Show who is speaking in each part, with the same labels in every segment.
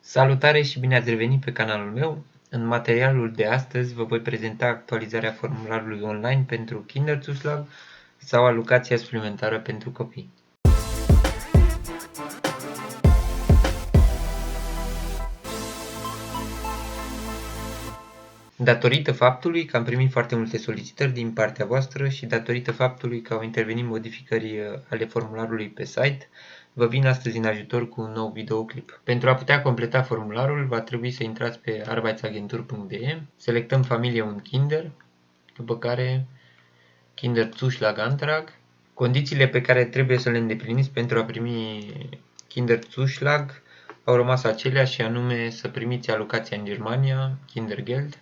Speaker 1: Salutare și bine ați revenit pe canalul meu. În materialul de astăzi vă voi prezenta actualizarea formularului online pentru Kinderzuschlag sau alocația suplimentară pentru copii. Datorită faptului că am primit foarte multe solicitări din partea voastră și datorită faptului că au intervenit modificări ale formularului pe site, vă vin astăzi în ajutor cu un nou videoclip. Pentru a putea completa formularul, va trebui să intrați pe arbeitsagentur.de, selectăm familie un Kinder, după care Kinderzuschlag-Antrag. Condițiile pe care trebuie să le îndepliniți pentru a primi Kinderzuschlag au rămas aceleași, și anume să primiți alocația în Germania, Kindergeld,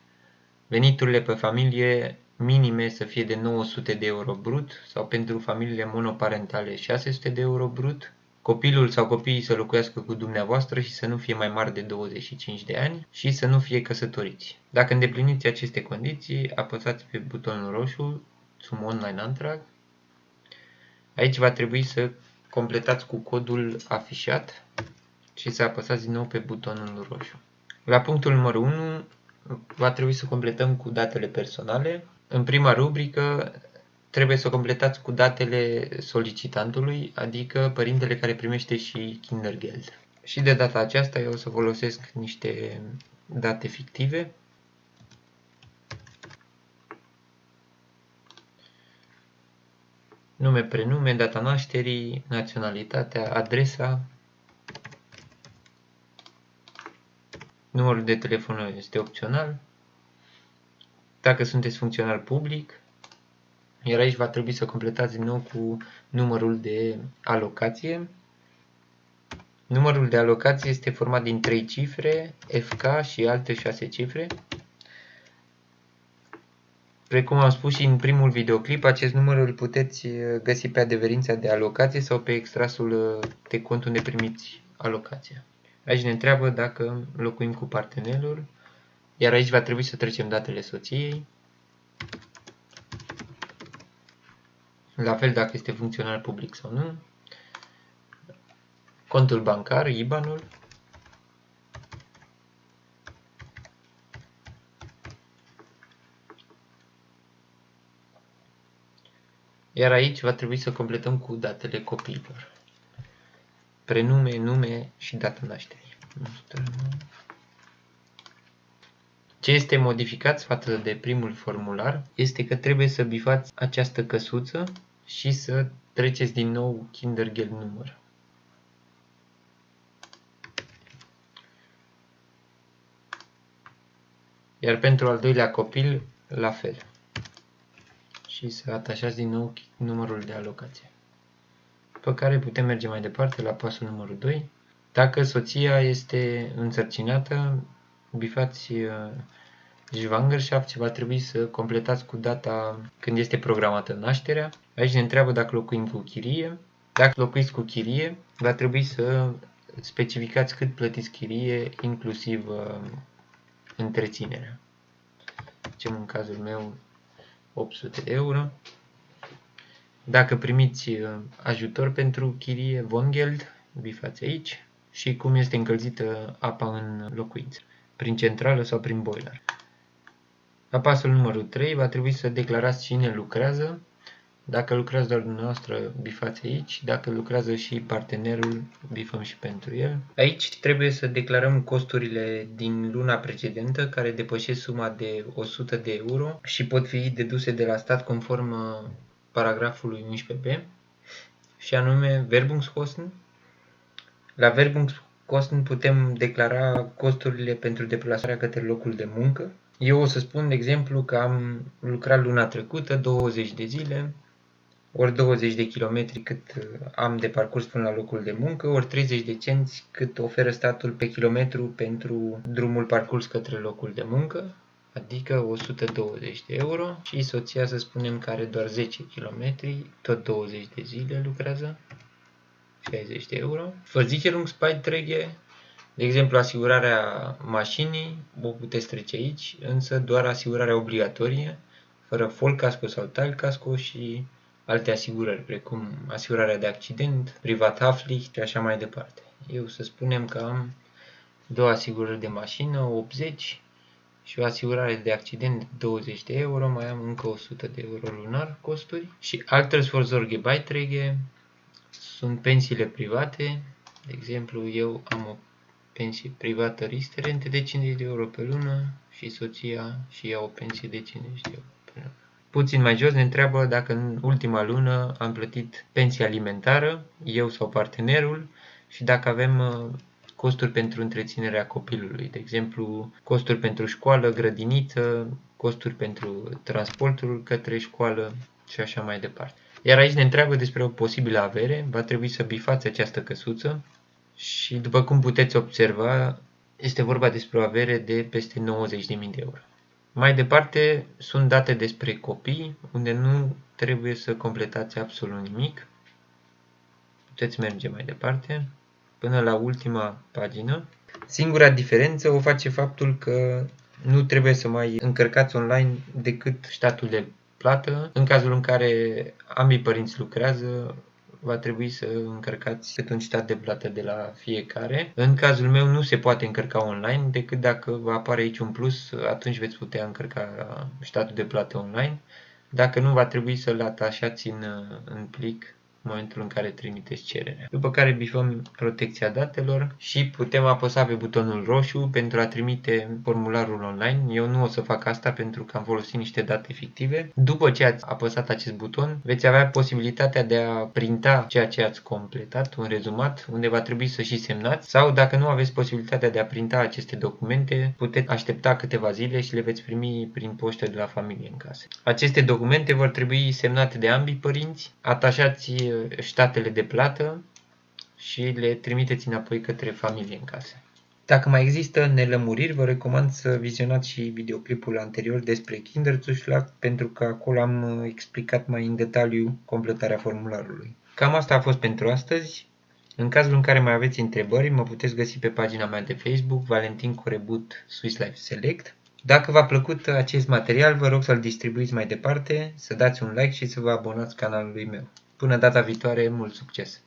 Speaker 1: veniturile pe familie minime să fie de 900 de euro brut sau pentru familiile monoparentale 600 de euro brut, copilul sau copiii să locuiască cu dumneavoastră și să nu fie mai mari de 25 de ani și să nu fie căsătoriți. Dacă îndepliniți aceste condiții, apăsați pe butonul roșu Zum Online-Antrag. Aici va trebui să completați cu codul afișat și să apăsați din nou pe butonul roșu. La punctul numărul 1 va trebui să completăm cu datele personale. În prima rubrică trebuie să completați cu datele solicitantului, adică părintele care primește și Kindergeld. Și de data aceasta eu o să folosesc niște date fictive. Nume, prenume, data nașterii, naționalitatea, adresa. Numărul de telefon este opțional. Dacă sunteți funcționar public, iar aici va trebui să completați din nou cu numărul de alocație. Numărul de alocație este format din 3 cifre, FK și alte 6 cifre. Precum am spus și în primul videoclip, acest număr îl puteți găsi pe adeverința de alocație sau pe extrasul de cont unde primiți alocația. Aici ne întreabă dacă locuim cu partenerul, iar aici va trebui să trecem datele soției. La fel dacă este funcționar public sau nu. Contul bancar, IBAN-ul. Iar aici va trebui să completăm cu datele copiilor. Prenume, nume și data nașterii. Ce este modificat față de primul formular este că trebuie să bifați această căsuță și să treceți din nou Kindergeld număr. Iar pentru al doilea copil, la fel. Și să atașați din nou numărul de alocație. După care putem merge mai departe la pasul numărul 2. Dacă soția este însărcinată, bifați Schwangerschaft și va trebui să completați cu data când este programată nașterea. Aici ne întreabă dacă locuim cu chirie. Dacă locuiți cu chirie, va trebui să specificați cât plătiți chirie, inclusiv întreținerea. Zicem în cazul meu 800 de euro. Dacă primiți ajutor pentru chirie, Wohngeld, bifați aici. Și cum este încălzită apa în locuință, prin centrală sau prin boiler. La pasul numărul 3 va trebui să declarați cine lucrează. Dacă lucrați doar dumneavoastră, bifați aici. Dacă lucrează și partenerul, bifăm și pentru el. Aici trebuie să declarăm costurile din luna precedentă, care depășesc suma de 100 de euro și pot fi deduse de la stat conform paragrafului 11b, și anume Werbungskosten. La Werbungskosten putem declara costurile pentru deplasarea către locul de muncă. Eu o să spun, de exemplu, că am lucrat luna trecută 20 de zile, ori 20 de kilometri cât am de parcurs până la locul de muncă, ori 30 de cenți cât oferă statul pe kilometru pentru drumul parcurs către locul de muncă, adică 120 de euro, și soția să spunem că are doar 10 km, tot 20 de zile lucrează, 60 de euro. Versicherungsbeiträge, de exemplu asigurarea mașinii, o puteți trece aici, însă doar asigurarea obligatorie, fără Vollkasko sau Teilkasko și alte asigurări, precum asigurarea de accident, Privathaftpflicht și așa mai departe. Eu să spunem că am 2 asigurări de mașină, 80 și o asigurare de accident de 20 de euro, mai am încă 100 de euro lunar costuri. Și Altersvorsorge-Beiträge sunt pensiile private. De exemplu, eu am o pensie privată Riester-Rente de 50 de euro pe lună și soția și ea o pensie de 50 de euro pe lună. Puțin mai jos ne întreabă dacă în ultima lună am plătit pensie alimentară, eu sau partenerul, și dacă avem costuri pentru întreținerea copilului, de exemplu, costuri pentru școală, grădiniță, costuri pentru transportul către școală și așa mai departe. Iar aici ne întreabă despre o posibilă avere, va trebui să bifați această căsuță și după cum puteți observa, este vorba despre o avere de peste 90.000 de euro. Mai departe sunt date despre copii, unde nu trebuie să completați absolut nimic. Puteți merge mai departe, până la ultima pagină. Singura diferență o face faptul că nu trebuie să mai încărcați online decât statul de plată. În cazul în care ambii părinți lucrează, va trebui să încărcați cât un stat de plată de la fiecare. În cazul meu nu se poate încărca online, decât dacă vă apare aici un plus, atunci veți putea încărca statul de plată online. Dacă nu, va trebui să-l atașați în plic în momentul în care trimiteți cererea. După care bifăm protecția datelor și putem apăsa pe butonul roșu pentru a trimite formularul online. Eu nu o să fac asta pentru că am folosit niște date fictive. După ce ați apăsat acest buton, veți avea posibilitatea de a printa ceea ce ați completat, un rezumat, unde va trebui să și semnați, sau dacă nu aveți posibilitatea de a printa aceste documente, puteți aștepta câteva zile și le veți primi prin poștă de la familie în casă. Aceste documente vor trebui semnate de ambii părinți, atașați statele de plată și le trimiteți înapoi către familie în casă. Dacă mai există nelămuriri, vă recomand să vizionați și videoclipul anterior despre Kinderzuschlag, pentru că acolo am explicat mai în detaliu completarea formularului. Cam asta a fost pentru astăzi. În cazul în care mai aveți întrebări, mă puteți găsi pe pagina mea de Facebook, Valentin Corebut Swiss Life Select. Dacă v-a plăcut acest material, vă rog să-l distribuiți mai departe, să dați un like și să vă abonați canalului meu. Până data viitoare, mult succes!